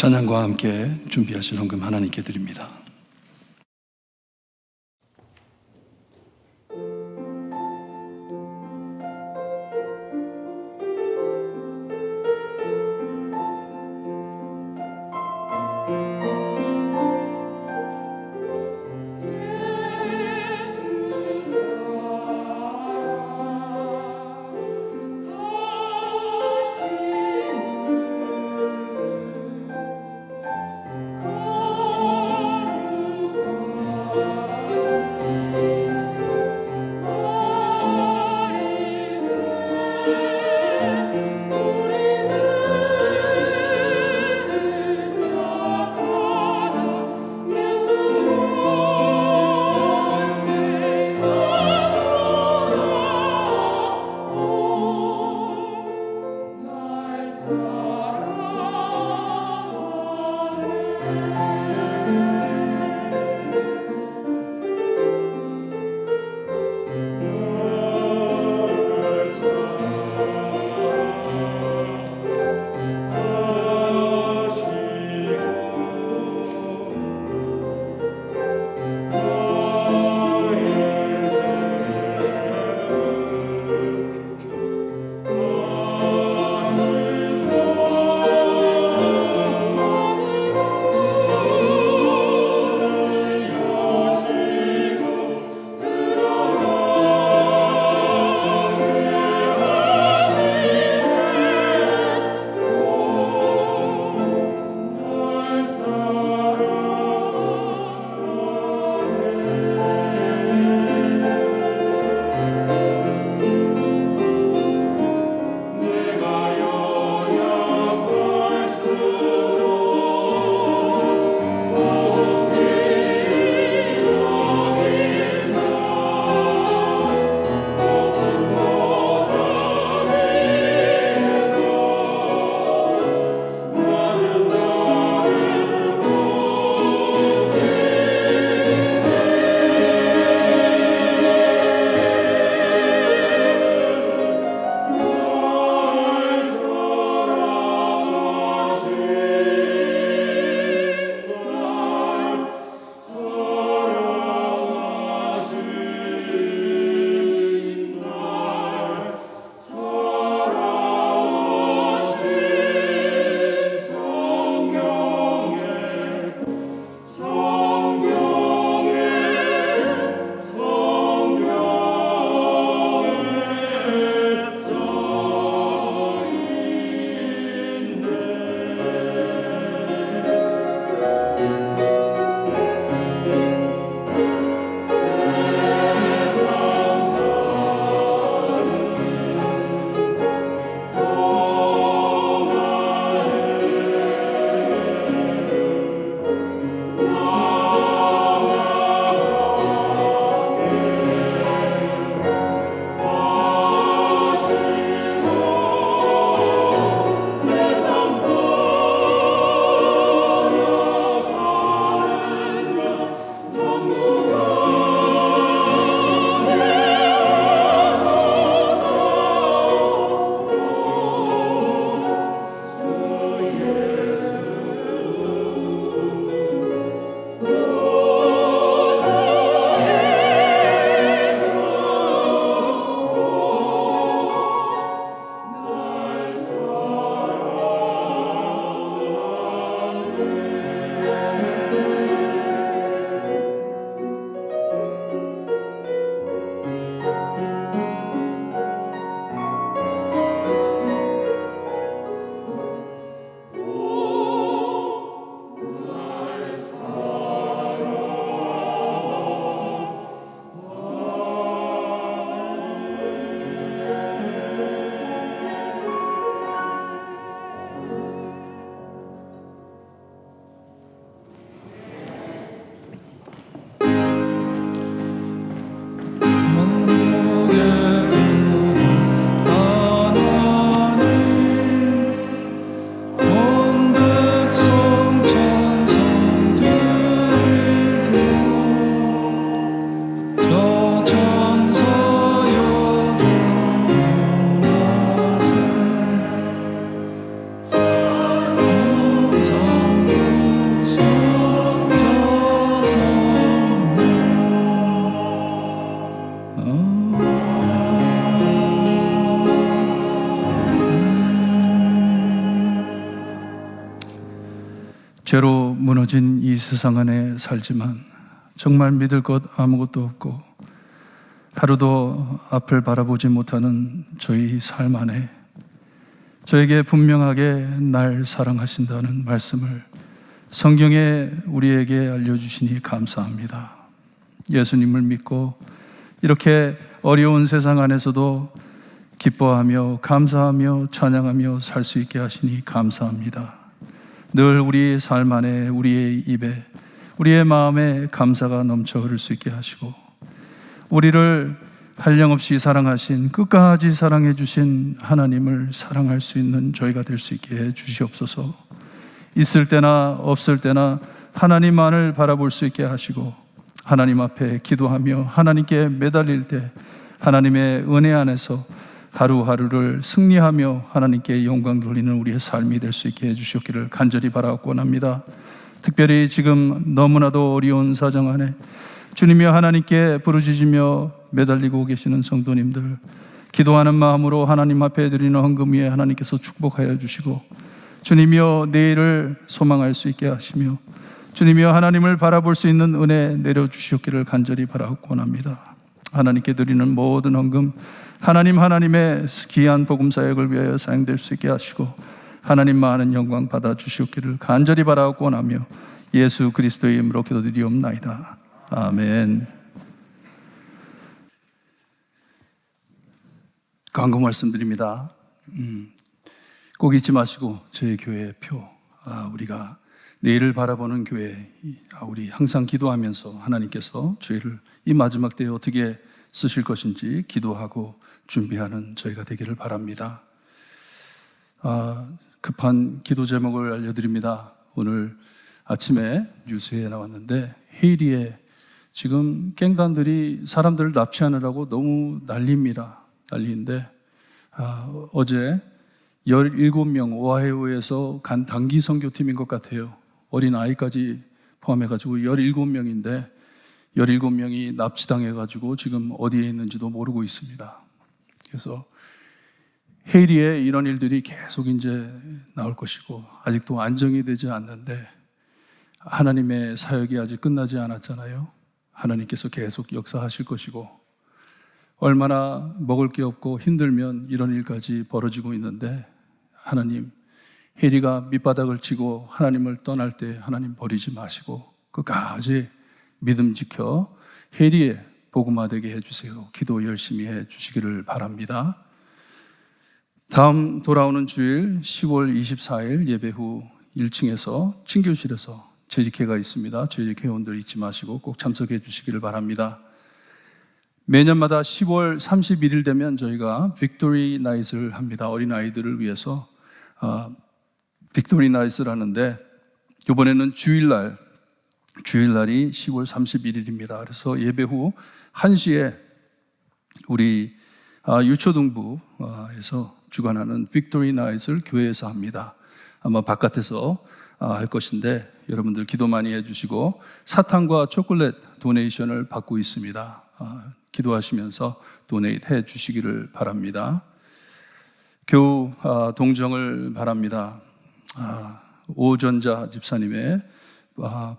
찬양과 함께 준비하신 헌금 하나님께 드립니다. 죄로 무너진 이 세상 안에 살지만 정말 믿을 것 아무것도 없고 하루도 앞을 바라보지 못하는 저희 삶 안에 저에게 분명하게 날 사랑하신다는 말씀을 성경에 우리에게 알려주시니 감사합니다. 예수님을 믿고 이렇게 어려운 세상 안에서도 기뻐하며 감사하며 찬양하며 살 수 있게 하시니 감사합니다. 늘 우리의 삶 안에 우리의 입에 우리의 마음에 감사가 넘쳐 흐를 수 있게 하시고 우리를 한량없이 사랑하신 끝까지 사랑해 주신 하나님을 사랑할 수 있는 저희가 될 수 있게 해 주시옵소서. 있을 때나 없을 때나 하나님만을 바라볼 수 있게 하시고 하나님 앞에 기도하며 하나님께 매달릴 때 하나님의 은혜 안에서 하루하루를 승리하며 하나님께 영광 돌리는 우리의 삶이 될 수 있게 해주시옵기를 간절히 바라고 원합니다. 특별히 지금 너무나도 어려운 사정 안에 주님이여 하나님께 부르짖으며 매달리고 계시는 성도님들, 기도하는 마음으로 하나님 앞에 드리는 헌금 위에 하나님께서 축복하여 주시고 주님이여 내일을 소망할 수 있게 하시며 주님이여 하나님을 바라볼 수 있는 은혜 내려주시옵기를 간절히 바라고 원합니다. 하나님께 드리는 모든 헌금 하나님의 귀한 복음사역을 위하여 사용될 수 있게 하시고 하나님 많은 영광 받아 주시옵기를 간절히 바라고 원하며 예수 그리스도의 이름으로 기도드리옵나이다. 아멘. 광고 말씀드립니다. 꼭 잊지 마시고 저희 교회의 표, 우리가 내일을 바라보는 교회, 우리 항상 기도하면서 하나님께서 저희를 이 마지막 때에 어떻게 쓰실 것인지 기도하고 준비하는 저희가 되기를 바랍니다. 급한 기도 제목을 알려드립니다. 오늘 아침에 뉴스에 나왔는데 헤이리에 지금 갱단들이 사람들을 납치하느라고 너무 난리인데 어제 17명 오하이오에서 간 단기 선교팀인 것 같아요. 어린 아이까지 포함해가지고 17명인데 17명이 납치당해가지고 지금 어디에 있는지도 모르고 있습니다. 그래서 헤이리에 이런 일들이 계속 이제 나올 것이고 아직도 안정이 되지 않는데 하나님의 사역이 아직 끝나지 않았잖아요. 하나님께서 계속 역사하실 것이고 얼마나 먹을 게 없고 힘들면 이런 일까지 벌어지고 있는데 하나님, 헤이리가 밑바닥을 치고 하나님을 떠날 때 하나님 버리지 마시고 끝까지 믿음 지켜 헤이리에 복음화되게 해주세요. 기도 열심히 해주시기를 바랍니다. 다음 돌아오는 주일 10월 24일 예배 후 1층에서 친교실에서 재직회가 있습니다. 재직 회원들 잊지 마시고 꼭 참석해 주시기를 바랍니다. 매년마다 10월 31일 되면 저희가 빅토리 나잇을 합니다. 어린아이들을 위해서 빅토리 나잇을 하는데 이번에는 주일날이 10월 31일입니다. 그래서 예배 후 1시에 우리 유초등부에서 주관하는 빅토리 나잇을 교회에서 합니다. 아마 바깥에서 할 것인데 여러분들 기도 많이 해주시고 사탕과 초콜릿 도네이션을 받고 있습니다. 기도하시면서 도네이트 해주시기를 바랍니다. 교우 동정을 바랍니다. 오전자 집사님의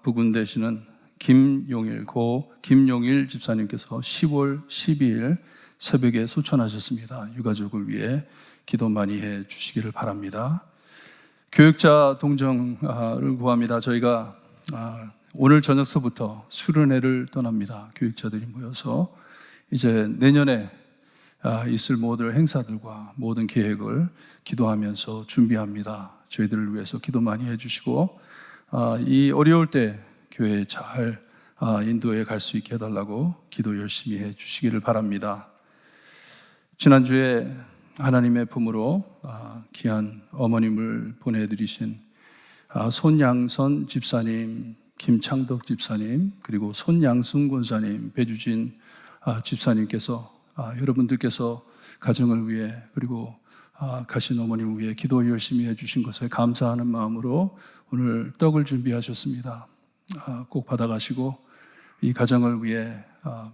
부군 되시는 김용일 집사님께서 10월 12일 새벽에 소천하셨습니다. 유가족을 위해 기도 많이 해 주시기를 바랍니다. 교육자 동정을 구합니다. 저희가 오늘 저녁서부터 수련회를 떠납니다. 교육자들이 모여서 이제 내년에 있을 모든 행사들과 모든 계획을 기도하면서 준비합니다. 저희들을 위해서 기도 많이 해주시고 이 어려울 때 교회에 잘 인도해 갈 수 있게 해달라고 기도 열심히 해주시기를 바랍니다. 지난주에 하나님의 품으로 귀한 어머님을 보내드리신 손양선 집사님, 김창덕 집사님, 그리고 손양순 권사님, 배주진 집사님께서 여러분들께서 가정을 위해 그리고 가신 어머님을 위해 기도 열심히 해주신 것에 감사하는 마음으로 오늘 떡을 준비하셨습니다. 꼭 받아가시고 이 가정을 위해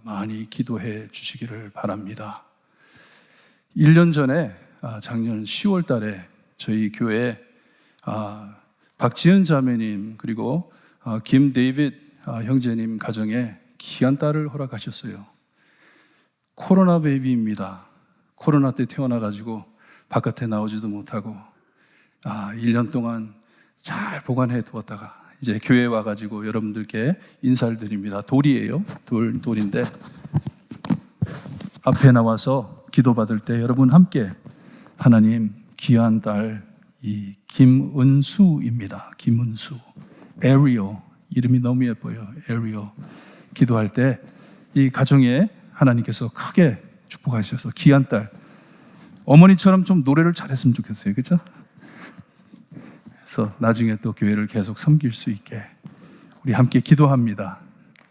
많이 기도해 주시기를 바랍니다. 1년 전에 작년 10월 달에 저희 교회에 박지은 자매님 그리고 김 데이빗 형제님 가정에 귀한 딸을 허락하셨어요. 코로나 베이비입니다. 코로나 때 태어나가지고 바깥에 나오지도 못하고 1년 동안 잘 보관해 두었다가 이제 교회에 와가지고 여러분들께 인사를 드립니다. 돌이에요. 돌인데 앞에 나와서 기도받을 때 여러분 함께 하나님 귀한 딸 이 김은수입니다. 김은수. 에리오. 이름이 너무 예뻐요. 에리오. 기도할 때 이 가정에 하나님께서 크게 축복하셔서 귀한 딸. 어머니처럼 좀 노래를 잘했으면 좋겠어요. 그렇죠? 그래서 나중에 또 교회를 계속 섬길 수 있게 우리 함께 기도합니다.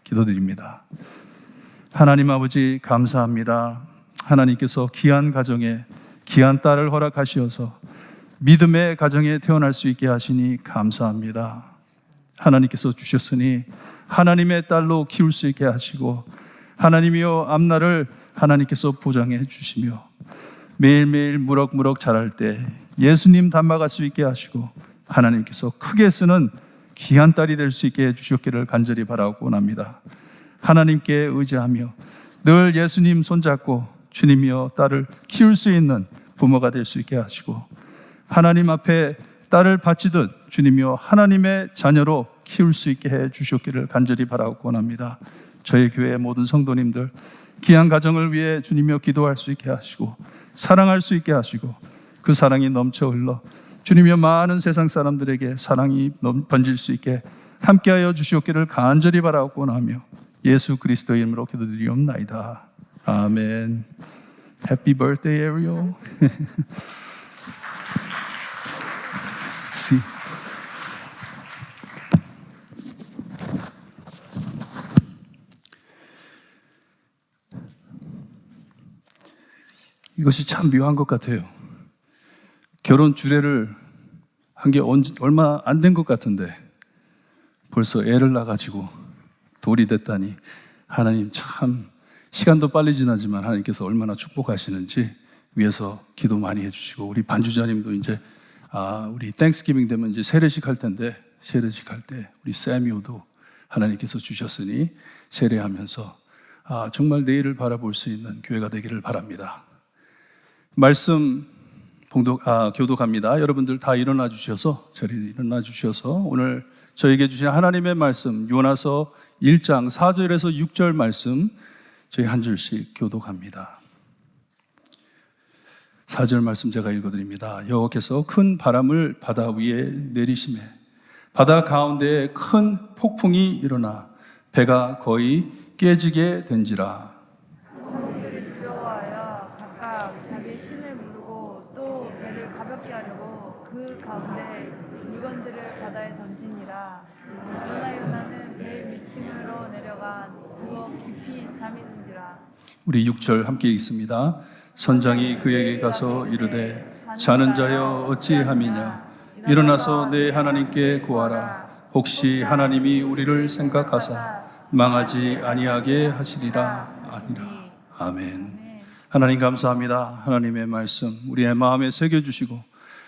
기도드립니다. 하나님 아버지 감사합니다. 하나님께서 귀한 가정에 귀한 딸을 허락하시어서 믿음의 가정에 태어날 수 있게 하시니 감사합니다. 하나님께서 주셨으니 하나님의 딸로 키울 수 있게 하시고 하나님이여 앞날을 하나님께서 보장해 주시며 매일매일 무럭무럭 자랄 때 예수님 닮아갈 수 있게 하시고 하나님께서 크게 쓰는 귀한 딸이 될 수 있게 해주셨기를 간절히 바라고 원합니다. 하나님께 의지하며 늘 예수님 손잡고 주님이여 딸을 키울 수 있는 부모가 될 수 있게 하시고 하나님 앞에 딸을 바치듯 주님이여 하나님의 자녀로 키울 수 있게 해주셨기를 간절히 바라고 원합니다. 저희 교회의 모든 성도님들 귀한 가정을 위해 주님이여 기도할 수 있게 하시고 사랑할 수 있게 하시고 그 사랑이 넘쳐 흘러 주님이여 많은 세상 사람들에게 사랑이 번질 수 있게 함께하여 주시옵기를 간절히 바라고 원하며 예수 그리스도의 이름으로 기도드리옵나이다. 아멘. Happy birthday, Ariel. 이것이 참 묘한 것 같아요. 결혼 주례를 한 게 얼마 안 된 것 같은데 벌써 애를 낳아가지고 돌이 됐다니 하나님 참 시간도 빨리 지나지만 하나님께서 얼마나 축복하시는지 위해서 기도 많이 해주시고 우리 반주자님도 이제 우리 땡스기빙 되면 이제 세례식 할 텐데 세례식 할 때 우리 세미오도 하나님께서 주셨으니 세례하면서 정말 내일을 바라볼 수 있는 교회가 되기를 바랍니다. 말씀 교독합니다. 여러분들 다 일어나 주셔서 자리에 일어나 주셔서 오늘 저에게 주신 하나님의 말씀 요나서 1장 4절에서 6절 말씀 저희 한 줄씩 교독합니다. 4절 말씀 제가 읽어드립니다. 여호와께서 큰 바람을 바다 위에 내리시매 바다 가운데에 큰 폭풍이 일어나 배가 거의 깨지게 된지라. 사람들이 두려워하여 각각 자기 신을 부르고 또 배를 가볍게 하려고 그 가운데 물건들을 바다에 던지니라. 그러나 요나는 배 밑층으로 내려가 누워 깊이 잠이 든지라. 우리 6절 함께 읽습니다. 선장이 그에게 가서 이르되 자는 자여 어찌함이냐 일어나서 내 하나님께 구하라. 혹시 하나님이 우리를 생각하사 망하지 아니하게 하시리라. 아니라. 아멘. 하나님 감사합니다. 하나님의 말씀 우리의 마음에 새겨주시고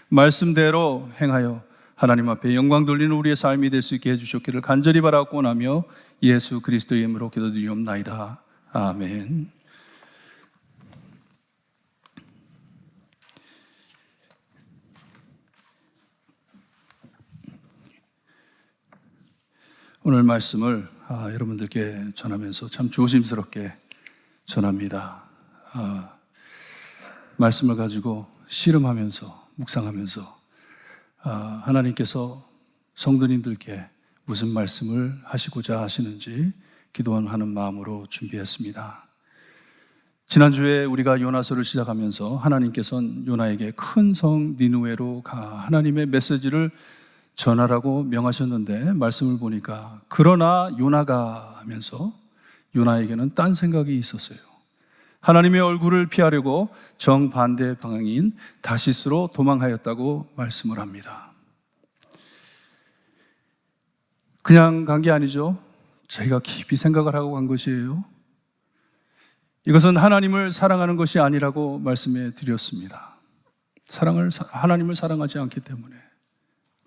말씀대로 행하여 하나님 앞에 영광 돌리는 우리의 삶이 될 수 있게 해주셨기를 간절히 바라고 원하며 예수 그리스도의 이름으로 기도드리옵나이다. 아멘. 오늘 말씀을 여러분들께 전하면서 참 조심스럽게 전합니다. 말씀을 가지고 씨름하면서 묵상하면서 하나님께서 성도님들께 무슨 말씀을 하시고자 하시는지 기도하는 마음으로 준비했습니다. 지난주에 우리가 요나서를 시작하면서 하나님께서는 요나에게 큰 성 니느웨로 가 하나님의 메시지를 전하라고 명하셨는데 말씀을 보니까 그러나 요나가 하면서 요나에게는 딴 생각이 있었어요. 하나님의 얼굴을 피하려고 정반대 방향인 다시스로 도망하였다고 말씀을 합니다. 그냥 간 게 아니죠. 자기가 깊이 생각을 하고 간 것이에요. 이것은 하나님을 사랑하는 것이 아니라고 말씀해 드렸습니다. 하나님을 사랑하지 않기 때문에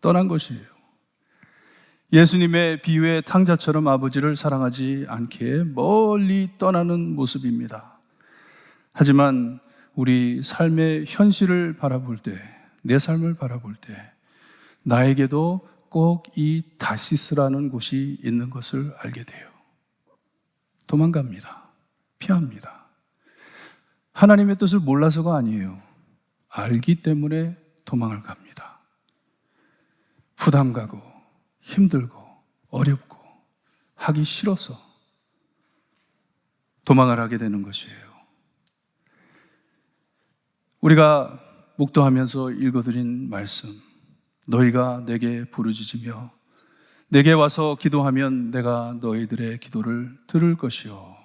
떠난 것이에요. 예수님의 비유의 탕자처럼 아버지를 사랑하지 않기에 멀리 떠나는 모습입니다. 하지만 우리 삶의 현실을 바라볼 때, 내 삶을 바라볼 때 나에게도 꼭 이 다시스라는 곳이 있는 것을 알게 돼요. 도망갑니다. 피합니다. 하나님의 뜻을 몰라서가 아니에요. 알기 때문에 도망을 갑니다. 부담 가고 힘들고 어렵고 하기 싫어서 도망을 하게 되는 것이에요. 우리가 묵도하면서 읽어드린 말씀, 너희가 내게 부르짖으며 내게 와서 기도하면 내가 너희들의 기도를 들을 것이요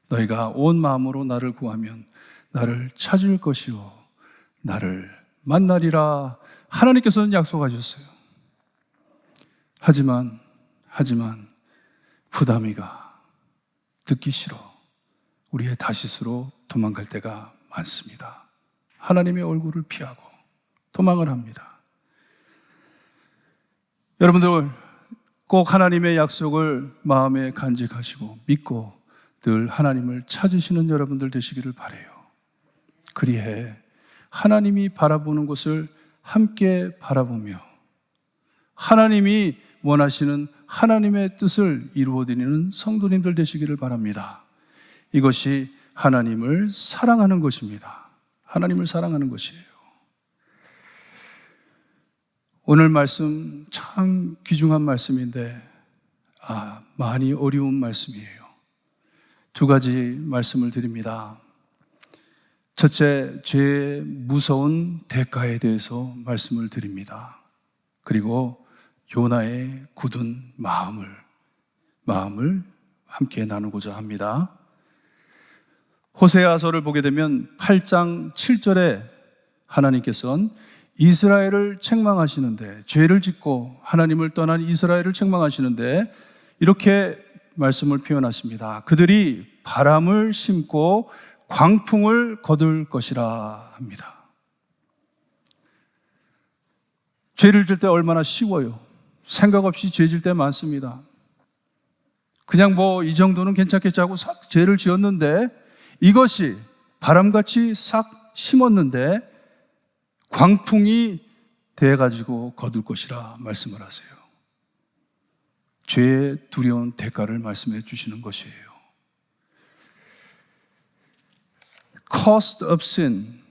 너희가 온 마음으로 나를 구하면 나를 찾을 것이요 나를 만나리라. 하나님께서는 약속하셨어요. 하지만 부담이가 듣기 싫어 우리의 다시스로 도망갈 때가 많습니다. 하나님의 얼굴을 피하고 도망을 합니다. 여러분들 꼭 하나님의 약속을 마음에 간직하시고 믿고 늘 하나님을 찾으시는 여러분들 되시기를 바라요. 그리해 하나님이 바라보는 것을 함께 바라보며 하나님이 원하시는 하나님의 뜻을 이루어드리는 성도님들 되시기를 바랍니다. 이것이 하나님을 사랑하는 것입니다. 하나님을 사랑하는 것이에요. 오늘 말씀 참 귀중한 말씀인데 많이 어려운 말씀이에요. 두 가지 말씀을 드립니다. 첫째, 죄의 무서운 대가에 대해서 말씀을 드립니다. 그리고 요나의 굳은 마음을 함께 나누고자 합니다. 호세아서를 보게 되면 8장 7절에 하나님께서는 이스라엘을 책망하시는데, 죄를 짓고 하나님을 떠난 이스라엘을 책망하시는데 이렇게 말씀을 표현하십니다. 그들이 바람을 심고 광풍을 거둘 것이라 합니다. 죄를 질 때 얼마나 쉬워요. 생각 없이 죄 질 때 많습니다. 그냥 이 정도는 괜찮겠지 하고 싹 죄를 지었는데 이것이 바람같이 싹 심었는데 광풍이 돼가지고 거둘 것이라 말씀을 하세요. 죄의 두려운 대가를 말씀해 주시는 것이에요. Cost of sin,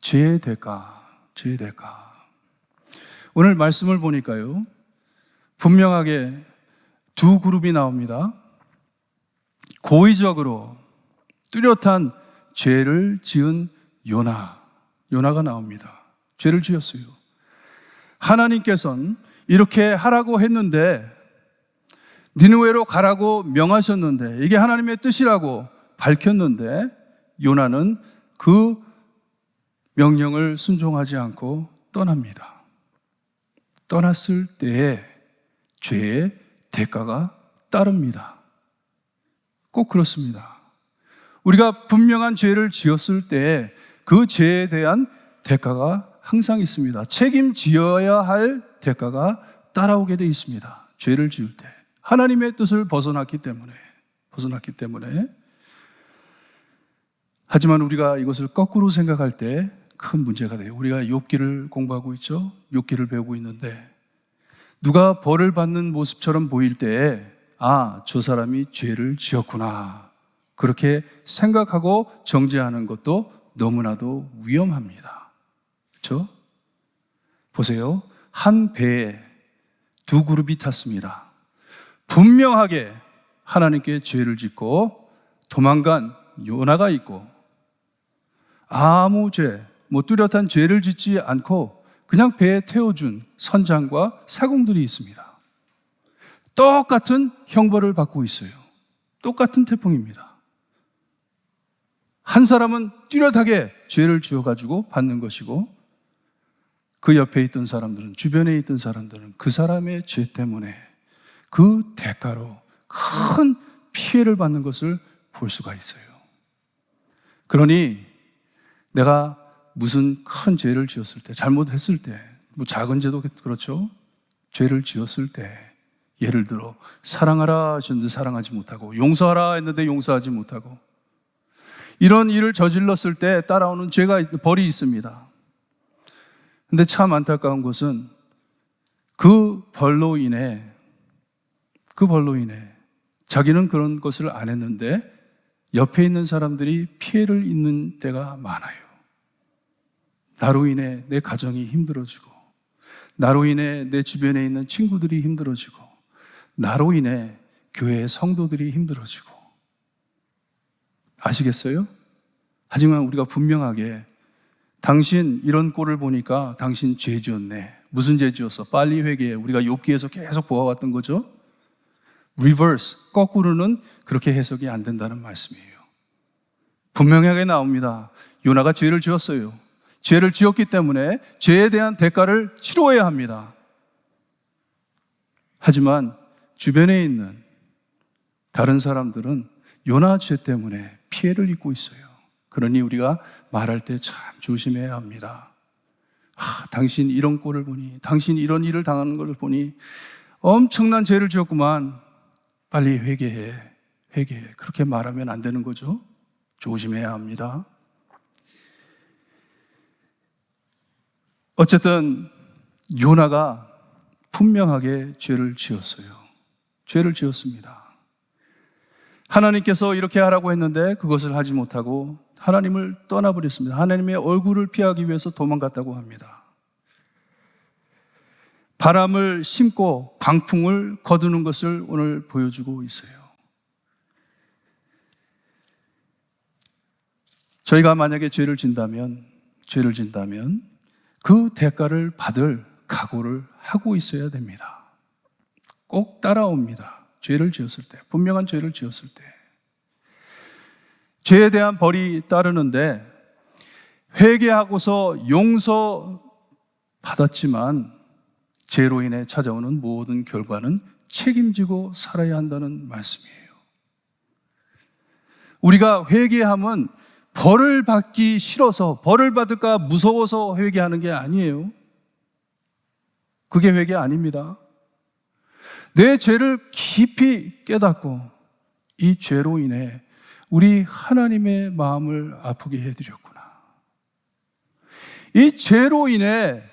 죄의 대가. 오늘 말씀을 보니까요, 분명하게 두 그룹이 나옵니다. 고의적으로 뚜렷한 죄를 지은 요나가 나옵니다. 죄를 지었어요. 하나님께서는 이렇게 하라고 했는데, 니느웨로 가라고 명하셨는데, 이게 하나님의 뜻이라고 밝혔는데 요나는 그 명령을 순종하지 않고 떠납니다. 떠났을 때에 죄의 대가가 따릅니다. 꼭 그렇습니다. 우리가 분명한 죄를 지었을 때 그 죄에 대한 대가가 항상 있습니다. 책임지어야 할 대가가 따라오게 되어 있습니다. 죄를 지을 때 하나님의 뜻을 벗어났기 때문에. 하지만 우리가 이것을 거꾸로 생각할 때 큰 문제가 돼요. 우리가 욥기를 공부하고 있죠. 욥기를 배우고 있는데 누가 벌을 받는 모습처럼 보일 때에 저 사람이 죄를 지었구나, 그렇게 생각하고 정죄하는 것도 너무나도 위험합니다. 그렇죠? 보세요. 한 배에 두 그룹이 탔습니다. 분명하게 하나님께 죄를 짓고 도망간 요나가 있고, 아무 죄, 뚜렷한 죄를 짓지 않고 그냥 배에 태워준 선장과 사공들이 있습니다. 똑같은 형벌을 받고 있어요. 똑같은 태풍입니다. 한 사람은 뚜렷하게 죄를 지어가지고 받는 것이고, 그 옆에 있던 사람들은, 주변에 있던 사람들은 그 사람의 죄 때문에 그 대가로 큰 피해를 받는 것을 볼 수가 있어요. 그러니 내가 무슨 큰 죄를 지었을 때, 잘못했을 때, 작은 죄도 그렇죠. 죄를 지었을 때 예를 들어 사랑하라 하셨는데 사랑하지 못하고, 용서하라 했는데 용서하지 못하고, 이런 일을 저질렀을 때 따라오는 벌이 있습니다. 근데 참 안타까운 것은 그 벌로 인해 자기는 그런 것을 안 했는데 옆에 있는 사람들이 피해를 입는 때가 많아요. 나로 인해 내 가정이 힘들어지고, 나로 인해 내 주변에 있는 친구들이 힘들어지고, 나로 인해 교회의 성도들이 힘들어지고. 아시겠어요? 하지만 우리가 분명하게, 당신 이런 꼴을 보니까 당신 죄 지었네. 무슨 죄 지었어? 빨리 회개해. 우리가 욥기에서 계속 보아왔던 거죠. 리버스, 거꾸로는 그렇게 해석이 안 된다는 말씀이에요. 분명하게 나옵니다. 요나가 죄를 지었어요. 죄를 지었기 때문에 죄에 대한 대가를 치러야 합니다. 하지만 주변에 있는 다른 사람들은 요나 죄 때문에 피해를 입고 있어요. 그러니 우리가 말할 때 참 조심해야 합니다. 당신 이런 꼴을 보니, 당신 이런 일을 당하는 걸 보니 엄청난 죄를 지었구만. 빨리 회개해. 그렇게 말하면 안 되는 거죠. 조심해야 합니다. 어쨌든 요나가 분명하게 죄를 지었어요. 죄를 지었습니다. 하나님께서 이렇게 하라고 했는데 그것을 하지 못하고 하나님을 떠나버렸습니다. 하나님의 얼굴을 피하기 위해서 도망갔다고 합니다. 바람을 심고 광풍을 거두는 것을 오늘 보여주고 있어요. 저희가 만약에 죄를 진다면 그 대가를 받을 각오를 하고 있어야 됩니다. 꼭 따라옵니다. 죄를 지었을 때, 분명한 죄를 지었을 때. 죄에 대한 벌이 따르는데, 회개하고서 용서 받았지만 죄로 인해 찾아오는 모든 결과는 책임지고 살아야 한다는 말씀이에요. 우리가 회개함은 벌을 받기 싫어서, 벌을 받을까 무서워서 회개하는 게 아니에요. 그게 회개 아닙니다. 내 죄를 깊이 깨닫고 이 죄로 인해 우리 하나님의 마음을 아프게 해드렸구나. 이 죄로 인해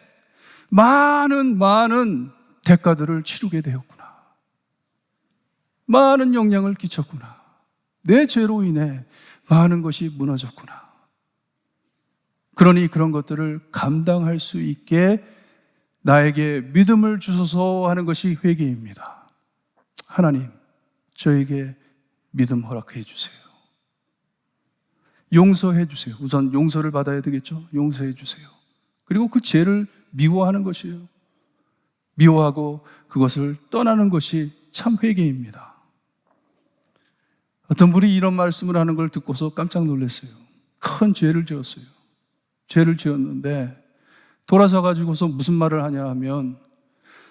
많은 대가들을 치르게 되었구나. 많은 영향을 끼쳤구나. 내 죄로 인해 많은 것이 무너졌구나. 그러니 그런 것들을 감당할 수 있게 나에게 믿음을 주소서 하는 것이 회개입니다. 하나님, 저에게 믿음 허락해 주세요. 용서해 주세요. 우선 용서를 받아야 되겠죠? 용서해 주세요. 그리고 그 죄를 미워하는 것이에요. 미워하고 그것을 떠나는 것이 참 회개입니다. 어떤 분이 이런 말씀을 하는 걸 듣고서 깜짝 놀랐어요. 큰 죄를 지었어요. 죄를 지었는데 돌아서 가지고서 무슨 말을 하냐 하면,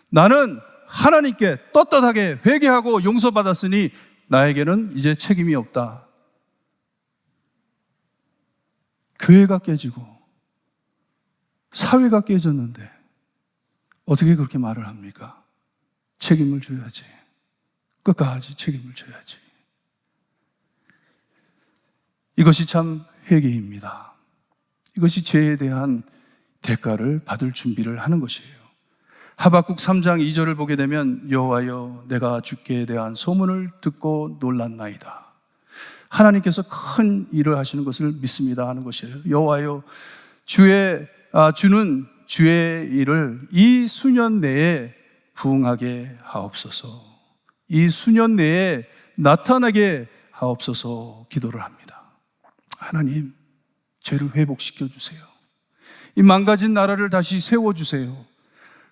나는 하나님께 떳떳하게 회개하고 용서받았으니 나에게는 이제 책임이 없다. 교회가 깨지고 사회가 깨졌는데 어떻게 그렇게 말을 합니까? 책임을 져야지. 끝까지 책임을 져야지. 이것이 참 회개입니다. 이것이 죄에 대한 대가를 받을 준비를 하는 것이에요. 하박국 3장 2절을 보게 되면, 여호와여, 내가 주께 대한 소문을 듣고 놀랐나이다. 하나님께서 큰 일을 하시는 것을 믿습니다 하는 것이에요. 여호와여, 주는 주의 일을 이 수년 내에 부응하게 하옵소서. 이 수년 내에 나타나게 하옵소서 기도를 합니다. 하나님, 죄를 회복시켜 주세요. 이 망가진 나라를 다시 세워주세요.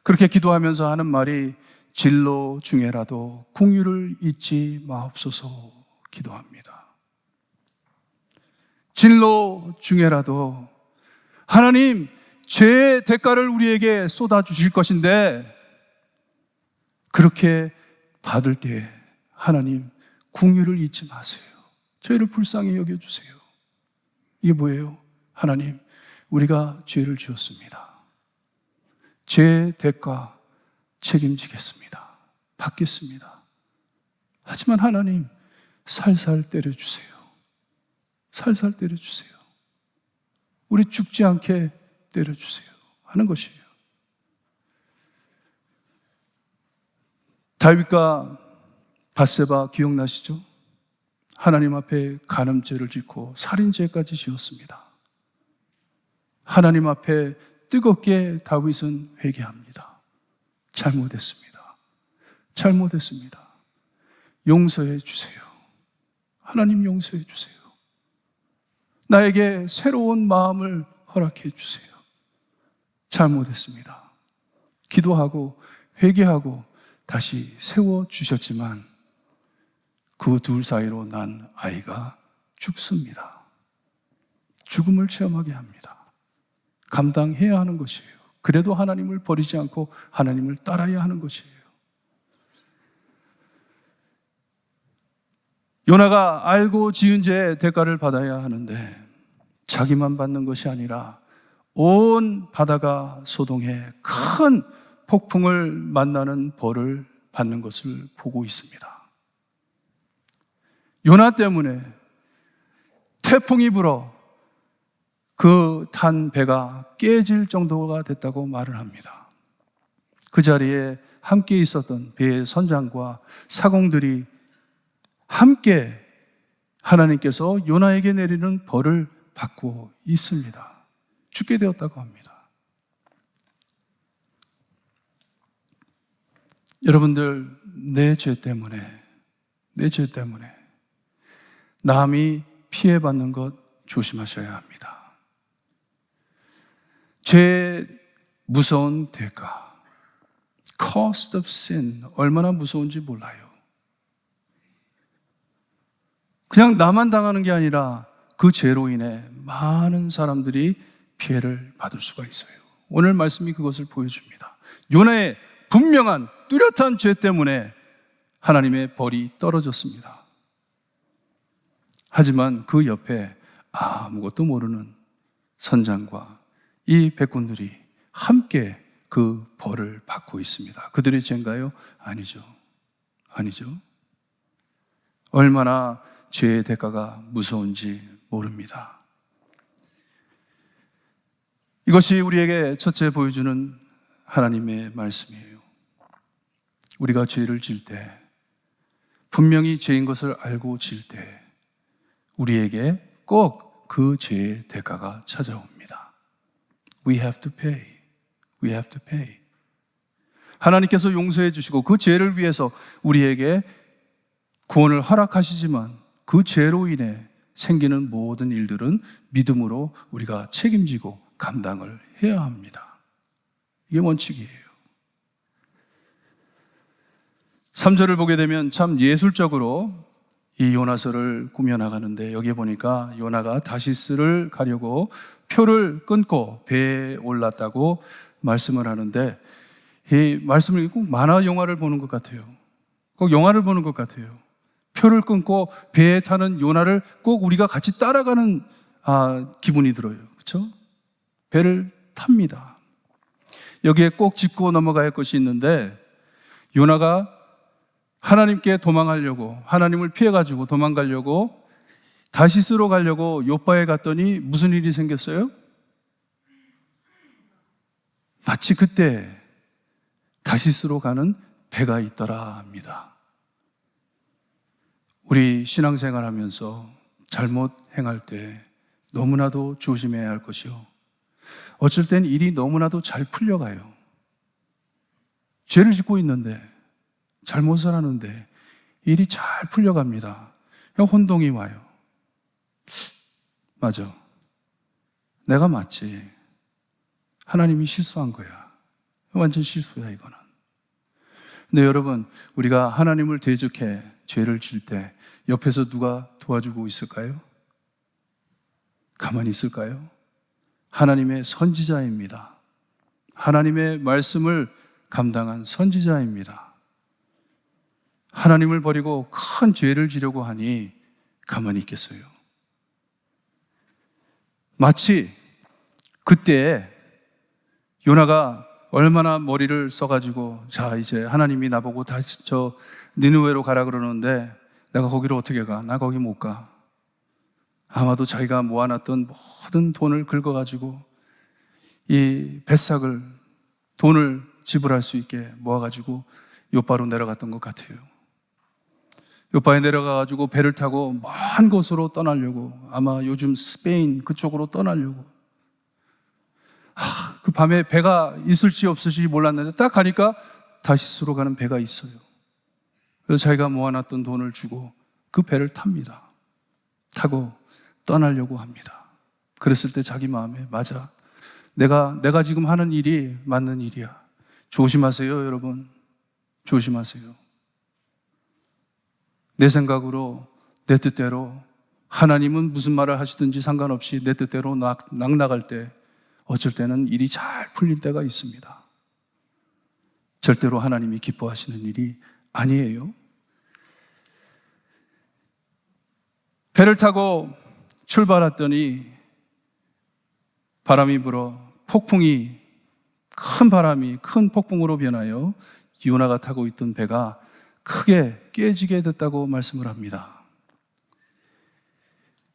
그렇게 기도하면서 하는 말이, 진로 중에라도 공의를 잊지 마옵소서 기도합니다. 진로 중에라도 하나님, 죄의 대가를 우리에게 쏟아주실 것인데 그렇게 받을 때 하나님, 공의를 잊지 마세요. 저희를 불쌍히 여겨주세요. 이게 뭐예요? 하나님, 우리가 죄를 지었습니다. 죄의 대가 책임지겠습니다. 받겠습니다. 하지만 하나님, 살살 때려주세요. 살살 때려주세요. 우리 죽지 않게 때려주세요 하는 것이에요. 다윗과 밧세바 기억나시죠? 하나님 앞에 간음죄를 짓고 살인죄까지 지었습니다. 하나님 앞에 뜨겁게 다윗은 회개합니다. 잘못했습니다. 잘못했습니다. 용서해 주세요. 하나님 용서해 주세요. 나에게 새로운 마음을 허락해 주세요. 잘못했습니다. 기도하고 회개하고 다시 세워주셨지만 그 둘 사이로 난 아이가 죽습니다. 죽음을 체험하게 합니다. 감당해야 하는 것이에요. 그래도 하나님을 버리지 않고 하나님을 따라야 하는 것이에요. 요나가 알고 지은 죄의 대가를 받아야 하는데 자기만 받는 것이 아니라 온 바다가 소동해 큰 폭풍을 만나는 벌을 받는 것을 보고 있습니다. 요나 때문에 태풍이 불어 그 탄 배가 깨질 정도가 됐다고 말을 합니다. 그 자리에 함께 있었던 배의 선장과 사공들이 함께 하나님께서 요나에게 내리는 벌을 받고 있습니다. 죽게 되었다고 합니다. 여러분들, 내 죄 때문에 남이 피해받는 것 조심하셔야 합니다. 죄의 무서운 대가, cost of sin, 얼마나 무서운지 몰라요. 그냥 나만 당하는 게 아니라 그 죄로 인해 많은 사람들이 피해를 받을 수가 있어요. 오늘 말씀이 그것을 보여줍니다. 요나의 분명한 뚜렷한 죄 때문에 하나님의 벌이 떨어졌습니다. 하지만 그 옆에 아무것도 모르는 선장과 이 백군들이 함께 그 벌을 받고 있습니다. 그들의 죄인가요? 아니죠. 얼마나 죄의 대가가 무서운지 모릅니다. 이것이 우리에게 첫째 보여주는 하나님의 말씀이에요. 우리가 죄를 질 때, 분명히 죄인 것을 알고 질 때 우리에게 꼭 그 죄의 대가가 찾아옵니다. We have to pay. We have to pay. 하나님께서 용서해 주시고 그 죄를 위해서 우리에게 구원을 허락하시지만 그 죄로 인해 생기는 모든 일들은 믿음으로 우리가 책임지고 감당을 해야 합니다. 이게 원칙이에요. 3절을 보게 되면 참 예술적으로 이 요나서를 꾸며나가는데 여기에 보니까 요나가 다시스를 가려고 표를 끊고 배에 올랐다고 말씀을 하는데 이 말씀을 읽고 만화 영화를 보는 것 같아요. 꼭 영화를 보는 것 같아요. 표를 끊고 배에 타는 요나를 꼭 우리가 같이 따라가는 기분이 들어요. 그렇죠? 배를 탑니다. 여기에 꼭 짚고 넘어가야 할 것이 있는데 요나가 하나님께 도망하려고 하나님을 피해가지고 도망가려고 다시스로 가려고 요바에 갔더니 무슨 일이 생겼어요? 마치 그때 다시스로 가는 배가 있더라 합니다. 우리 신앙생활 하면서 잘못 행할 때 너무나도 조심해야 할 것이요. 어쩔 땐 일이 너무나도 잘 풀려가요. 죄를 짓고 있는데 잘못을 하는데 일이 잘 풀려갑니다. 혼동이 와요. 맞아. 내가 맞지. 하나님이 실수한 거야. 완전 실수야 이거는. 근데 여러분, 우리가 하나님을 대적해 죄를 질 때 옆에서 누가 도와주고 있을까요? 가만히 있을까요? 하나님의 선지자입니다. 하나님의 말씀을 감당한 선지자입니다. 하나님을 버리고 큰 죄를 지려고 하니 가만히 있겠어요? 마치 그때 요나가 얼마나 머리를 써가지고 자 이제 하나님이 나보고 다시 저 니느웨로 가라 그러는데 내가 거기로 어떻게 가? 나 거기 못 가. 아마도 자기가 모아놨던 모든 돈을 긁어가지고 이 뱃삭을 돈을 지불할 수 있게 모아가지고 요바로 내려갔던 것 같아요. 요바에 내려가가지고 배를 타고 먼 곳으로 떠나려고, 아마 요즘 스페인 그쪽으로 떠나려고. 그 밤에 배가 있을지 없을지 몰랐는데 딱 가니까 다시스로 가는 배가 있어요. 그래서 자기가 모아놨던 돈을 주고 그 배를 탑니다. 타고 떠나려고 합니다. 그랬을 때 자기 마음에 맞아, 내가 지금 하는 일이 맞는 일이야. 조심하세요, 여러분. 조심하세요. 내 생각으로, 내 뜻대로, 하나님은 무슨 말을 하시든지 상관없이 내 뜻대로 나갈 때 어쩔 때는 일이 잘 풀릴 때가 있습니다. 절대로 하나님이 기뻐하시는 일이 아니에요. 배를 타고 출발했더니 바람이 불어 폭풍이, 큰 바람이 큰 폭풍으로 변하여 요나가 타고 있던 배가 크게 깨지게 됐다고 말씀을 합니다.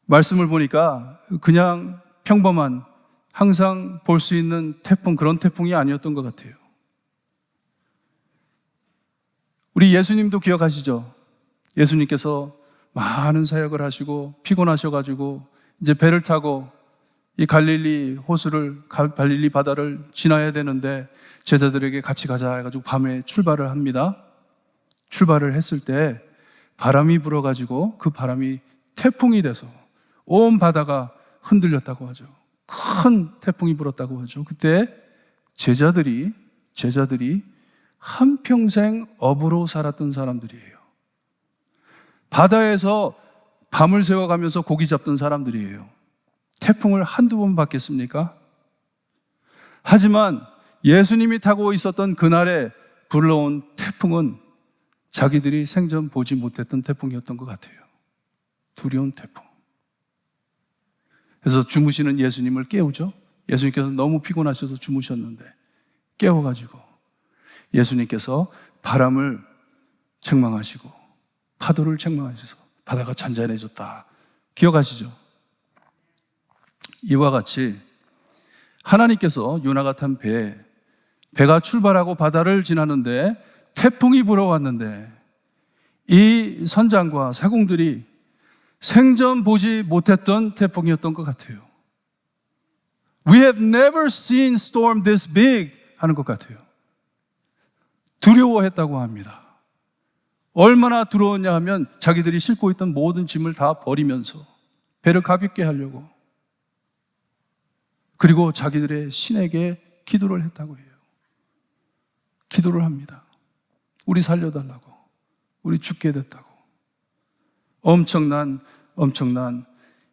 말씀을 보니까 그냥 평범한 항상 볼 수 있는 태풍, 그런 태풍이 아니었던 것 같아요. 우리 예수님도 기억하시죠? 예수님께서 많은 사역을 하시고 피곤하셔가지고 이제 배를 타고 이 갈릴리 호수를, 갈릴리 바다를 지나야 되는데 제자들에게 같이 가자 해가지고 밤에 출발을 합니다. 출발을 했을 때 바람이 불어가지고 그 바람이 태풍이 돼서 온 바다가 흔들렸다고 하죠. 큰 태풍이 불었다고 하죠. 그때 제자들이 한평생 어부로 살았던 사람들이에요. 바다에서 밤을 새워가면서 고기 잡던 사람들이에요. 태풍을 한두 번 받겠습니까? 하지만 예수님이 타고 있었던 그날에 불러온 태풍은 자기들이 생전 보지 못했던 태풍이었던 것 같아요. 두려운 태풍. 그래서 주무시는 예수님을 깨우죠. 예수님께서 너무 피곤하셔서 주무셨는데 깨워가지고 예수님께서 바람을 책망하시고 파도를 책망하셔서 바다가 잔잔해졌다. 기억하시죠? 이와 같이 하나님께서 요나가 탄 배가 출발하고 바다를 지나는데 태풍이 불어왔는데 이 선장과 사공들이 생전 보지 못했던 태풍이었던 것 같아요. We have never seen storm this big 하는 것 같아요. 두려워했다고 합니다. 얼마나 두려웠냐 하면 자기들이 싣고 있던 모든 짐을 다 버리면서 배를 가볍게 하려고, 그리고 자기들의 신에게 기도를 했다고 해요. 기도를 합니다. 우리 살려달라고, 우리 죽게 됐다고. 엄청난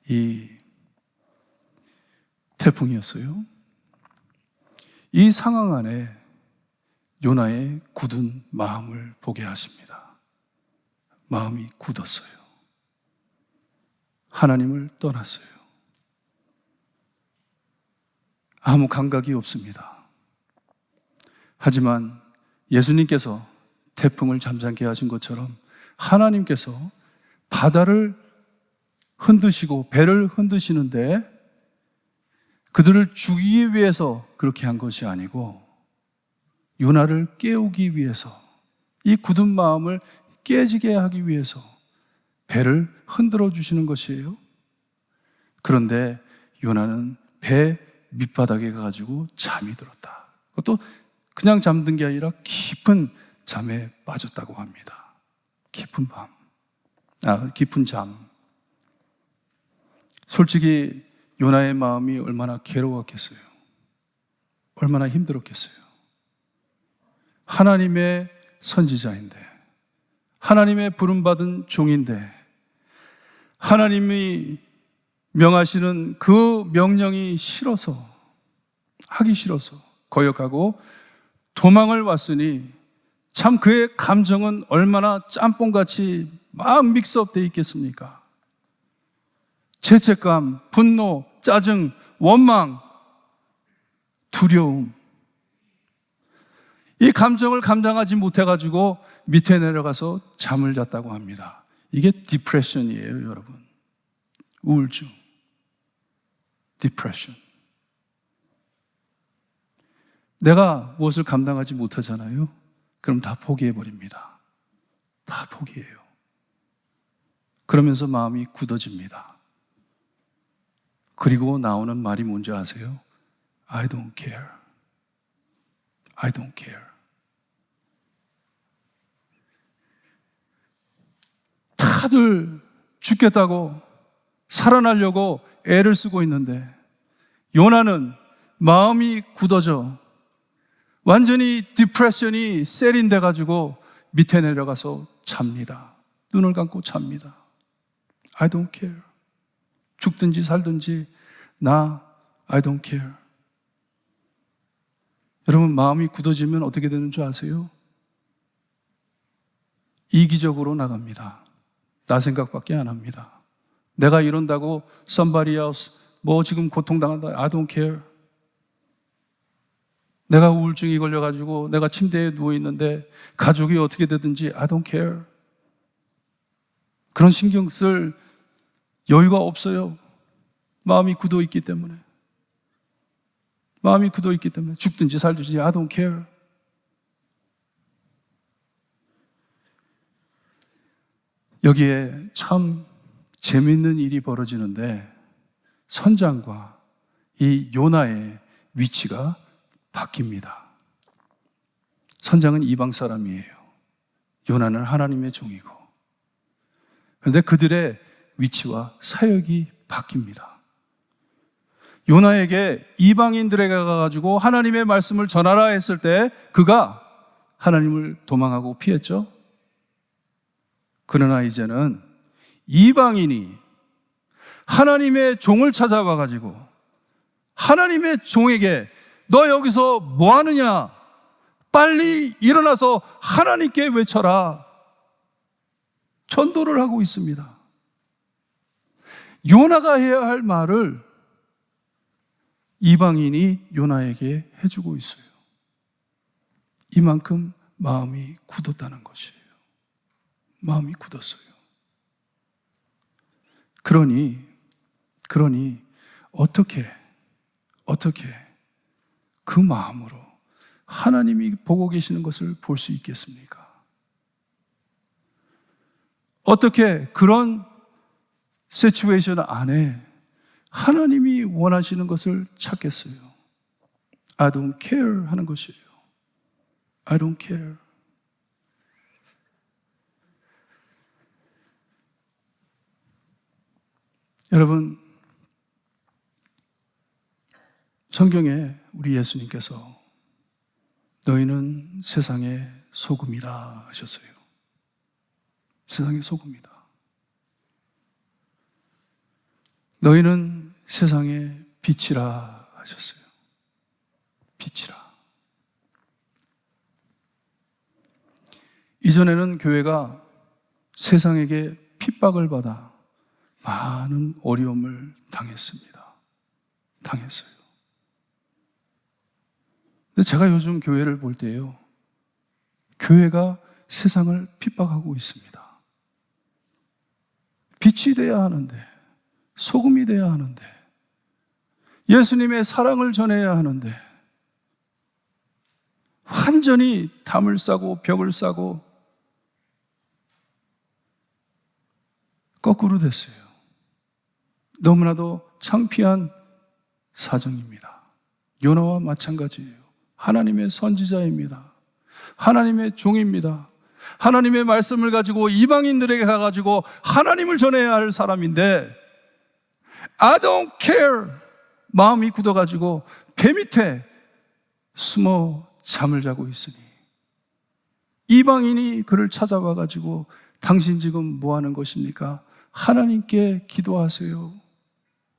이 태풍이었어요. 이 상황 안에 요나의 굳은 마음을 보게 하십니다. 마음이 굳었어요. 하나님을 떠났어요. 아무 감각이 없습니다. 하지만 예수님께서 태풍을 잠잠케 하신 것처럼 하나님께서 바다를 흔드시고 배를 흔드시는데 그들을 죽이기 위해서 그렇게 한 것이 아니고 요나를 깨우기 위해서, 이 굳은 마음을 깨지게 하기 위해서 배를 흔들어 주시는 것이에요. 그런데 요나는 배 밑바닥에 가가지고 잠이 들었다. 그것도 그냥 잠든 게 아니라 깊은 잠에 빠졌다고 합니다. 깊은 잠. 솔직히 요나의 마음이 얼마나 괴로웠겠어요. 얼마나 힘들었겠어요. 하나님의 선지자인데, 하나님의 부름받은 종인데, 하나님이 명하시는 그 명령이 싫어서, 하기 싫어서 거역하고 도망을 왔으니 참 그의 감정은 얼마나 짬뽕같이 막 믹스업되어 있겠습니까? 죄책감, 분노, 짜증, 원망, 두려움, 이 감정을 감당하지 못해가지고 밑에 내려가서 잠을 잤다고 합니다. 이게 디프레션이에요, 여러분. 우울증. 디프레션. 내가 무엇을 감당하지 못하잖아요? 그럼 다 포기해버립니다. 다 포기해요. 그러면서 마음이 굳어집니다. 그리고 나오는 말이 뭔지 아세요? I don't care. I don't care. 다들 죽겠다고 살아나려고 애를 쓰고 있는데 요나는 마음이 굳어져 완전히 디프레션이 세린돼 가지고 밑에 내려가서 잡니다. 눈을 감고 잡니다. I don't care. 죽든지 살든지 나 I don't care. 여러분, 마음이 굳어지면 어떻게 되는 줄 아세요? 이기적으로 나갑니다. 나 생각밖에 안 합니다. 내가 이런다고 somebody else 뭐 지금 고통당한다. I don't care. 내가 우울증이 걸려가지고 내가 침대에 누워있는데 가족이 어떻게 되든지 I don't care. 그런 신경 쓸 여유가 없어요. 마음이 굳어있기 때문에. 마음이 굳어있기 때문에 죽든지 살든지 I don't care. 여기에 참 재밌는 일이 벌어지는데 선장과 이 요나의 위치가 바뀝니다. 선장은 이방 사람이에요. 요나는 하나님의 종이고. 그런데 그들의 위치와 사역이 바뀝니다. 요나에게 이방인들에게 가가지고 하나님의 말씀을 전하라 했을 때 그가 하나님을 도망하고 피했죠. 그러나 이제는 이방인이 하나님의 종을 찾아와가지고 하나님의 종에게 너 여기서 뭐 하느냐? 빨리 일어나서 하나님께 외쳐라. 전도를 하고 있습니다. 요나가 해야 할 말을 이방인이 요나에게 해주고 있어요. 이만큼 마음이 굳었다는 것이에요. 마음이 굳었어요. 그러니 어떻게 그 마음으로 하나님이 보고 계시는 것을 볼 수 있겠습니까? 어떻게 그런 시츄에이션 안에 하나님이 원하시는 것을 찾겠어요? I don't care 하는 것이에요. I don't care. 여러분, 성경에 우리 예수님께서 너희는 세상의 소금이라 하셨어요. 세상의 소금이다. 너희는 세상의 빛이라 하셨어요. 빛이라. 이전에는 교회가 세상에게 핍박을 받아 많은 어려움을 당했습니다. 당했어요. 근데 제가 요즘 교회를 볼 때요, 교회가 세상을 핍박하고 있습니다. 빛이 돼야 하는데, 소금이 돼야 하는데, 예수님의 사랑을 전해야 하는데, 완전히 담을 싸고 벽을 싸고 거꾸로 됐어요. 너무나도 창피한 사정입니다. 요나와 마찬가지예요. 하나님의 선지자입니다. 하나님의 종입니다. 하나님의 말씀을 가지고 이방인들에게 가가지고 하나님을 전해야 할 사람인데 I don't care 마음이 굳어가지고 배 밑에 숨어 잠을 자고 있으니 이방인이 그를 찾아와가지고 당신 지금 뭐 하는 것입니까? 하나님께 기도하세요.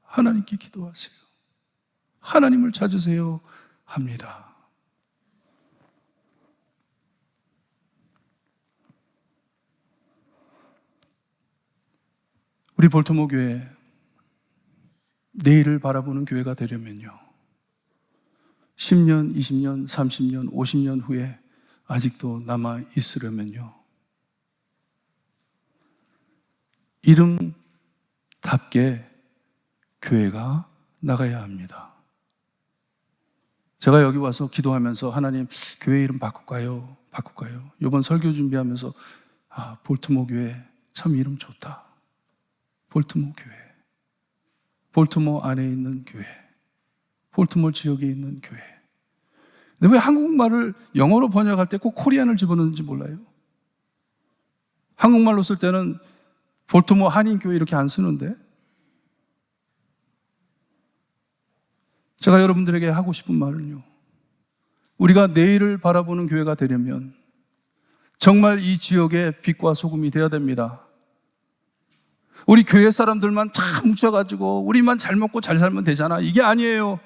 하나님께 기도하세요. 하나님을 찾으세요 합니다. 우리 볼트모 교회 내일을 바라보는 교회가 되려면요 10년, 20년, 30년, 50년 후에 아직도 남아 있으려면요, 이름답게 교회가 나가야 합니다. 제가 여기 와서 기도하면서 하나님, 교회 이름 바꿀까요? 이번 설교 준비하면서 볼트모 교회 참 이름 좋다. 볼트모 교회, 볼트모 안에 있는 교회, 볼트모 지역에 있는 교회. 근데 왜 한국말을 영어로 번역할 때 꼭 코리안을 집어넣는지 몰라요? 한국말로 쓸 때는 볼트모 한인교회 이렇게 안 쓰는데, 제가 여러분들에게 하고 싶은 말은요, 우리가 내일을 바라보는 교회가 되려면 정말 이 지역의 빛과 소금이 되어야 됩니다. 우리 교회 사람들만 참 뭉쳐가지고 우리만 잘 먹고 잘 살면 되잖아, 이게 아니에요.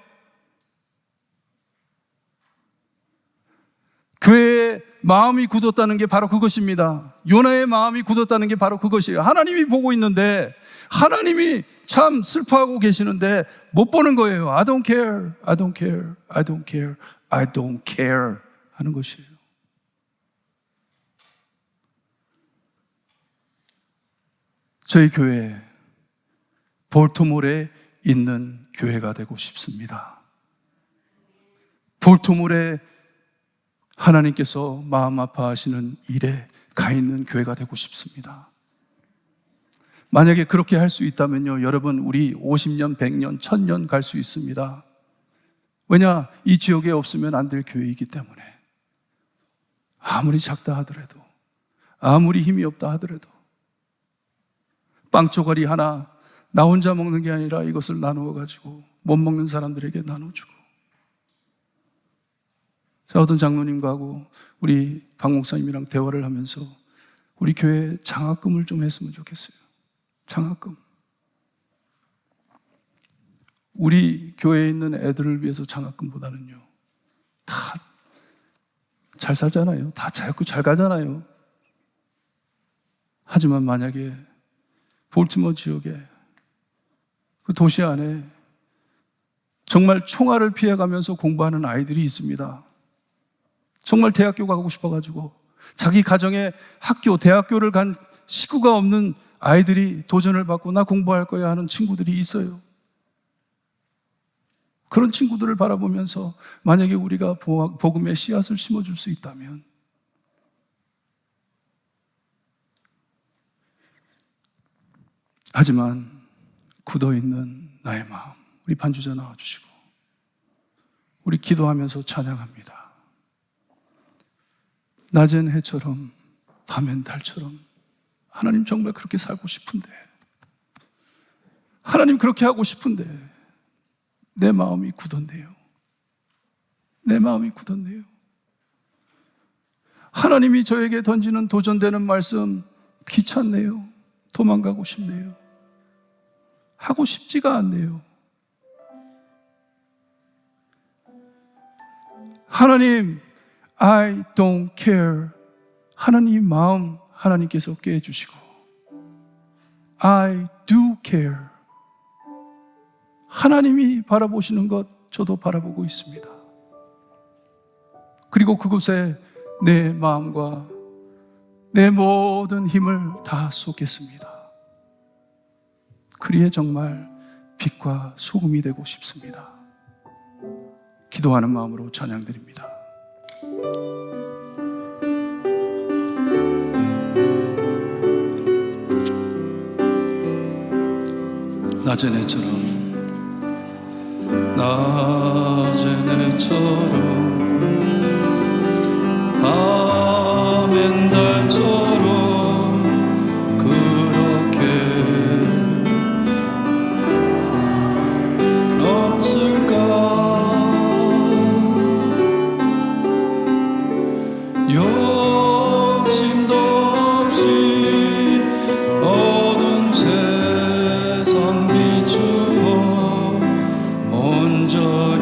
교회의 마음이 굳었다는 게 바로 그것입니다. 요나의 마음이 굳었다는 게 바로 그것이에요. 하나님이 보고 있는데, 하나님이 참 슬퍼하고 계시는데 못 보는 거예요. I don't care, I don't care, I don't care, I don't care 하는 것이에요. 저희 교회, 볼트모어에 있는 교회가 되고 싶습니다. 볼트모어에 하나님께서 마음 아파하시는 일에 가 있는 교회가 되고 싶습니다. 만약에 그렇게 할 수 있다면요, 여러분, 우리 50년, 100년, 1000년 갈 수 있습니다. 왜냐? 이 지역에 없으면 안 될 교회이기 때문에. 아무리 작다 하더라도, 아무리 힘이 없다 하더라도, 빵 쪼가리 하나 나 혼자 먹는 게 아니라 이것을 나누어 가지고 못 먹는 사람들에게 나눠주고. 제가 어떤 장로님과 하고 우리 박 목사님이랑 대화를 하면서 우리 교회 장학금을 좀 했으면 좋겠어요. 장학금. 우리 교회에 있는 애들을 위해서 장학금보다는요, 다 잘 살잖아요. 다 자꾸 잘 가잖아요. 하지만 만약에 볼티모어 지역에, 그 도시 안에 정말 총알을 피해가면서 공부하는 아이들이 있습니다. 정말 대학교 가고 싶어가지고 자기 가정에 학교, 대학교를 간 식구가 없는 아이들이 도전을 받고 나 공부할 거야 하는 친구들이 있어요. 그런 친구들을 바라보면서 만약에 우리가 복음의 씨앗을 심어줄 수 있다면, 하지만 굳어있는 나의 마음, 우리 반주자 나와주시고 우리 기도하면서 찬양합니다. 낮엔 해처럼 밤엔 달처럼, 하나님 정말 그렇게 살고 싶은데, 하나님 그렇게 하고 싶은데 내 마음이 굳었네요. 내 마음이 굳었네요. 하나님이 저에게 던지는 도전되는 말씀 귀찮네요. 도망가고 싶네요. 하고 싶지가 않네요. 하나님, I don't care. 하나님 마음 하나님께서 깨주시고, I do care. 하나님이 바라보시는 것 저도 바라보고 있습니다. 그리고 그곳에 내 마음과 내 모든 힘을 다 쏟겠습니다. 그리에 정말 빛과 소금이 되고 싶습니다. 기도하는 마음으로 찬양드립니다. 낮은 해처럼, 낮은 해처럼 밤엔 달처럼 그렇게 없을까? 욕심도 없이 어두운 세상 비추어 온전히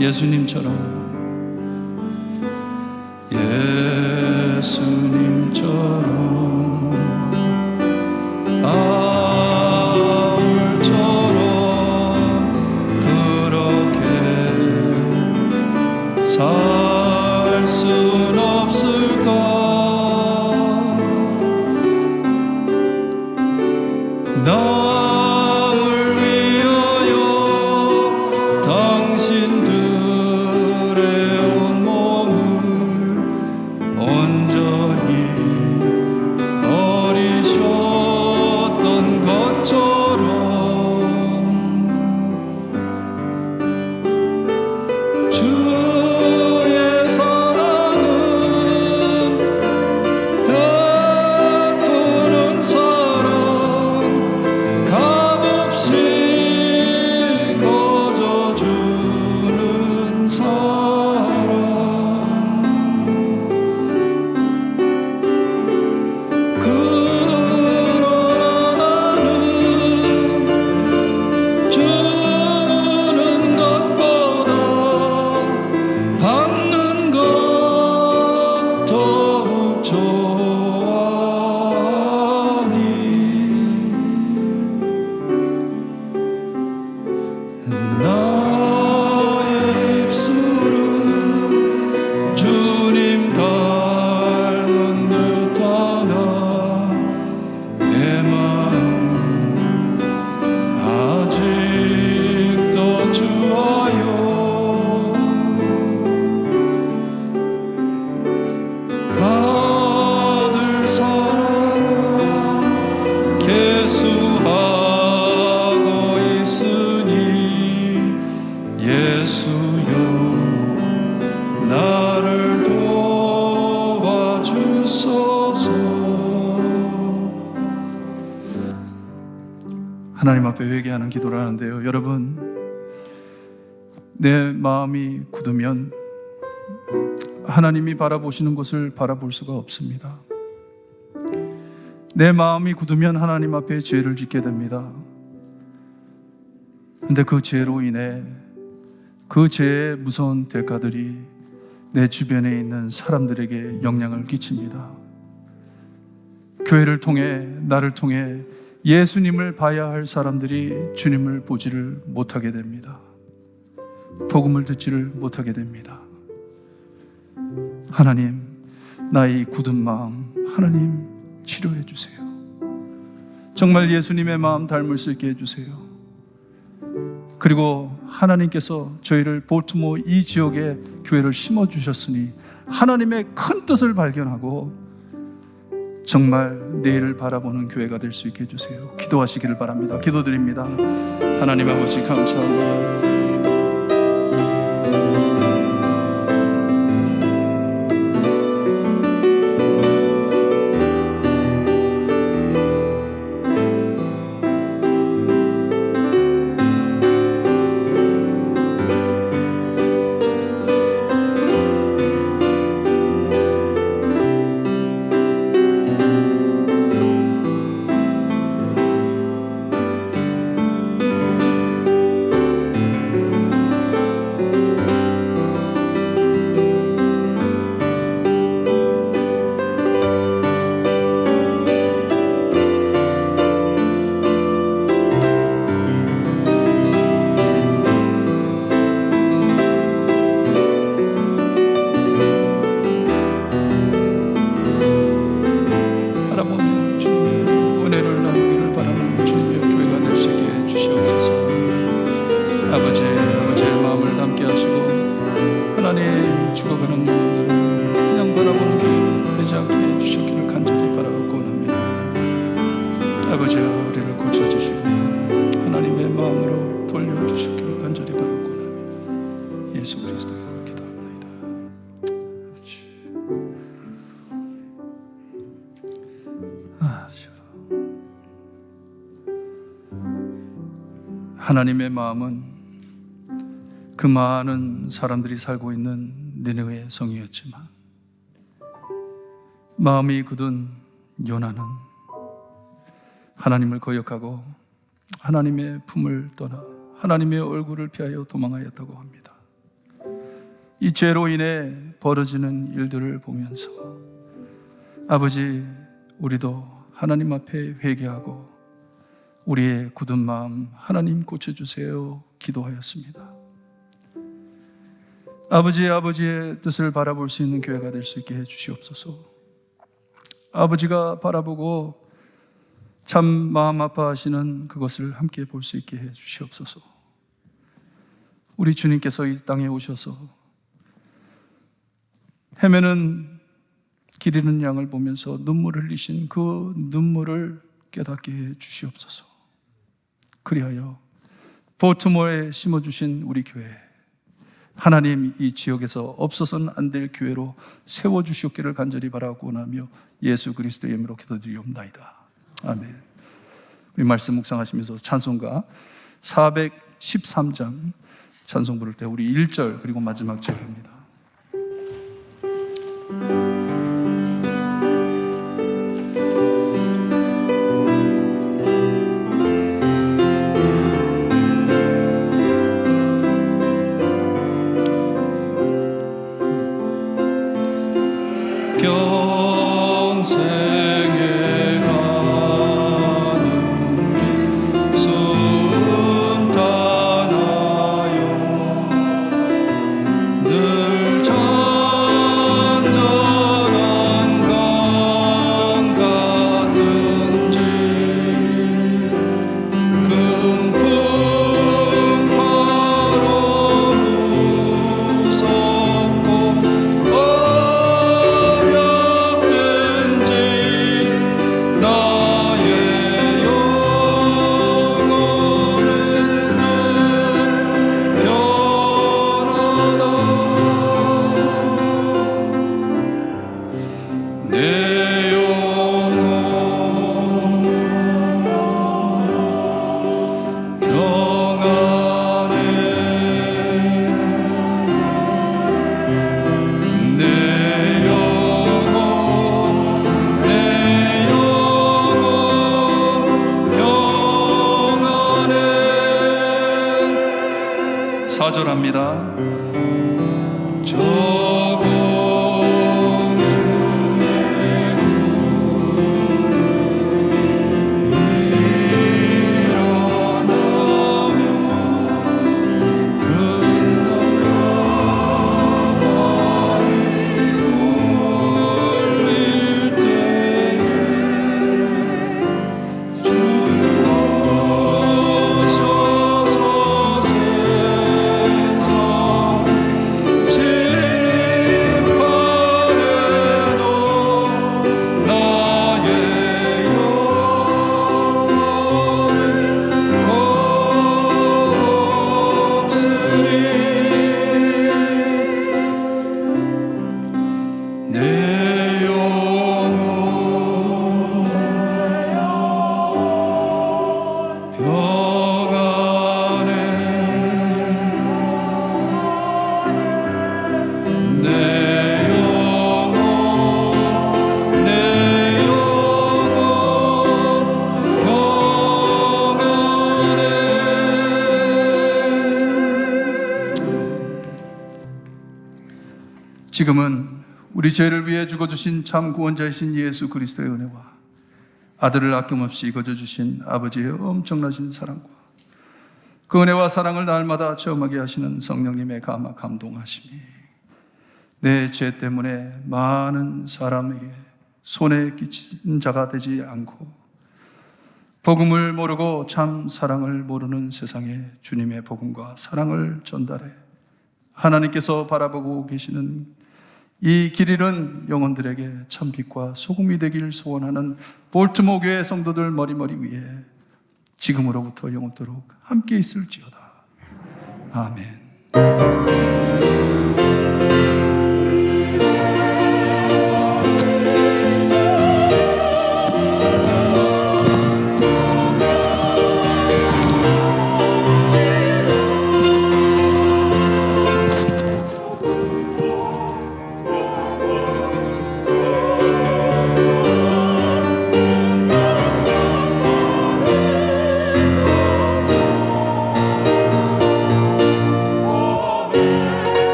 예수님처럼 바울처럼 그렇게 살 순 없을까? 남을 위하여 당신들의 온몸을 온전히 버리셨던 것처럼 주의 사랑은 베푸는 사랑, 값없이 거저주는 사랑. 그러나 나는 주는 것보다 받는 것 더욱 좋아하니 나의 입술은 주님 닮은 듯하나 내 마음 아직도 주하여 받을 사랑 계수하고 있으니 예수여 나를 도와주소서. 하나님 앞에 회개하는 기도를 하는데요, 여러분, 내 마음이 굳으면 하나님이 바라보시는 것을 바라볼 수가 없습니다. 내 마음이 굳으면 하나님 앞에 죄를 짓게 됩니다. 근데 그 죄로 인해 그 죄의 무서운 대가들이 내 주변에 있는 사람들에게 영향을 끼칩니다. 교회를 통해, 나를 통해 예수님을 봐야 할 사람들이 주님을 보지를 못하게 됩니다. 복음을 듣지를 못하게 됩니다. 하나님, 나의 굳은 마음 하나님 치료해 주세요. 정말 예수님의 마음 닮을 수 있게 해주세요. 그리고 하나님께서 저희를 볼티모어 이 지역에 교회를 심어주셨으니 하나님의 큰 뜻을 발견하고 정말 내일을 바라보는 교회가 될 수 있게 해주세요. 기도하시기를 바랍니다. 기도드립니다. 하나님 아버지 감사합니다. 하나님의 마음은 그 많은 사람들이 살고 있는 니느웨 성이었지만 마음이 굳은 요나는 하나님을 거역하고 하나님의 품을 떠나 하나님의 얼굴을 피하여 도망하였다고 합니다. 이 죄로 인해 벌어지는 일들을 보면서 아버지, 우리도 하나님 앞에 회개하고 우리의 굳은 마음 하나님 고쳐주세요 기도하였습니다. 아버지의 뜻을 바라볼 수 있는 교회가 될 수 있게 해주시옵소서. 아버지가 바라보고 참 마음 아파하시는 그것을 함께 볼 수 있게 해주시옵소서. 우리 주님께서 이 땅에 오셔서 헤매는 길 잃은 양을 보면서 눈물을 흘리신 그 눈물을 깨닫게 해 주시옵소서. 그리하여 볼티모어에 심어주신 우리 교회, 하나님 이 지역에서 없어서는 안 될 교회로 세워주시옵기를 간절히 바라고 원하며 예수 그리스도의 이름으로 기도드리옵나이다. 아멘. 우리 말씀 묵상하시면서 찬송가 413장 찬송 부를 때 우리 1절 그리고 마지막 절입니다. 평생에 가는 길 순탄하여 늘 잔잔한 강 같은지 큰 풍파로 무섭고 어렵든지 나의 영혼은 변하다. 내 영혼 평안해. 내 영혼 평안해. 4절합니다. 적은 내 영혼 평안해. 내 영혼 평안해. 지금은 우리 죄를 위해 죽어주신 참 구원자이신 예수 그리스도의 은혜와 아들을 아낌없이 거저주신 아버지의 엄청나신 사랑과 그 은혜와 사랑을 날마다 체험하게 하시는 성령님의 감동하심이 내 죄 때문에 많은 사람에게 손해 끼친 자가 되지 않고 복음을 모르고 참 사랑을 모르는 세상에 주님의 복음과 사랑을 전달해 하나님께서 바라보고 계시는 이 길 잃은 영혼들에게 참 빛과 소금이 되길 소원하는 볼티모어 교회 성도들 머리머리 위에 지금으로부터 영원토록 함께 있을지어다. 아멘.